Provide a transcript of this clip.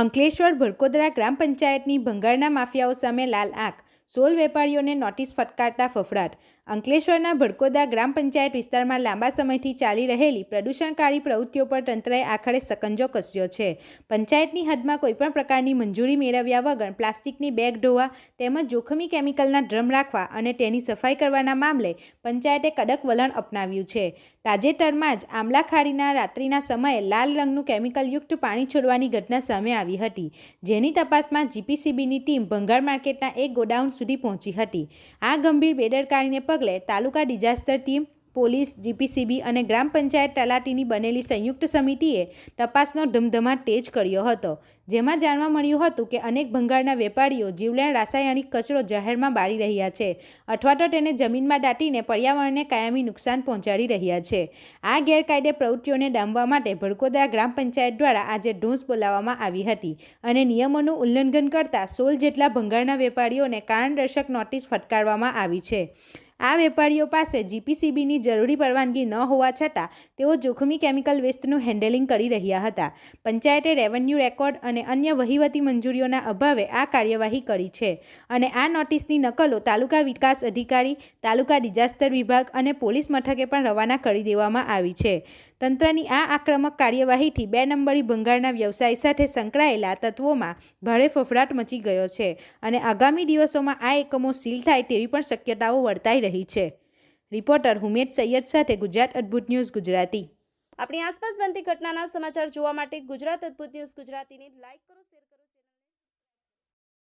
અંકલેશ્વર ભડકોદરા ગ્રામ પંચાયતની ભંગારના માફિયાઓ સામે લાલ આંખ, 16 વેપારીઓને નોટિસ ફટકારતા ફફડાટ. અંકલેશ્વરના ભડકોદરા ગ્રામ પંચાયત વિસ્તારમાં લાંબા સમયથી ચાલી રહેલી પ્રદૂષણકારી પ્રવૃત્તિઓ પર તંત્રએ આખરે સકંજો કસ્યો છે. પંચાયતની હદમાં કોઈપણ પ્રકારની મંજૂરી મેળવ્યા વગર પ્લાસ્ટિકની બેગ ઢોવા તેમજ જોખમી કેમિકલના ડ્રમ રાખવા અને તેની સફાઈ કરવાના મામલે પંચાયતે કડક વલણ અપનાવ્યું છે. તાજેતરમાં જ આમલાખાડીના રાત્રિના સમયે લાલ રંગનું કેમિકલયુક્ત પાણી છોડવાની ઘટના સામે આવી હતી, જેની તપાસમાં જીપીસીબીની ટીમ ભંગાર માર્કેટના એક ગોડાઉન સુધી પહોંચી હતી. આ ગંભીર બેદરકારીને પગલે તાલુકા ડિઝાસ્ટર ટીમ, પોલીસ, જીપીસીબી અને ગ્રામ પંચાયત તલાટીની બનેલી સંયુક્ત સમિતિએ તપાસનો ધમધમાટ તેજ કર્યો હતો, જેમાં જાણવા મળ્યું હતું કે અનેક ભંગારના વેપારીઓ જીવલેણ રાસાયણિક કચરો જાહેરમાં બાળી રહ્યા છે અથવા તો તેને જમીનમાં દાટીને પર્યાવરણને કાયમી નુકસાન પહોંચાડી રહ્યા છે. આ ગેરકાયદે પ્રવૃત્તિઓને ડામવા માટે ભડકોદરા ગ્રામ પંચાયત દ્વારા આજે ઢોંસ બોલાવવામાં આવી હતી અને નિયમોનું ઉલ્લંઘન કરતા 16 જેટલા ભંગારના વેપારીઓને કારણદર્શક નોટિસ ફટકારવામાં આવી છે. આ વેપારીઓ પાસે જીપીસીબીની જરૂરી પરવાનગી ન હોવા છતાં તેઓ જોખમી કેમિકલ વેસ્ટનું હેન્ડલિંગ કરી રહ્યા હતા. પંચાયતે રેવન્યુ રેકોર્ડ અને અન્ય વહીવટી મંજૂરીઓના અભાવે આ કાર્યવાહી કરી છે અને આ નોટિસની નકલો તાલુકા વિકાસ અધિકારી, તાલુકા ડિઝાસ્ટર વિભાગ અને પોલીસ મથકે પણ રવાના કરી દેવામાં આવી છે. તંત્રની આ આક્રમક કાર્યવાહીથી 2 નંબરી ભંગારના વ્યવસાય સાથે સંકળાયેલા તત્વોમાં ભારે ફફડાટ મચી ગયો છે અને આગામી દિવસોમાં આ એકમો સીલ થાય તેવી પણ શક્યતાઓ વર્તાઈ રહી છે. રિપોર્ટર હુમેદ સૈયદ સાથે ગુજરાત અદ્ભુત ન્યૂઝ ગુજરાતી. આપણી આસપાસ બનતી ઘટનાના સમાચાર જોવા માટે ગુજરાત અદ્ભુત ન્યૂઝ ગુજરાતીને લાઈક કરો.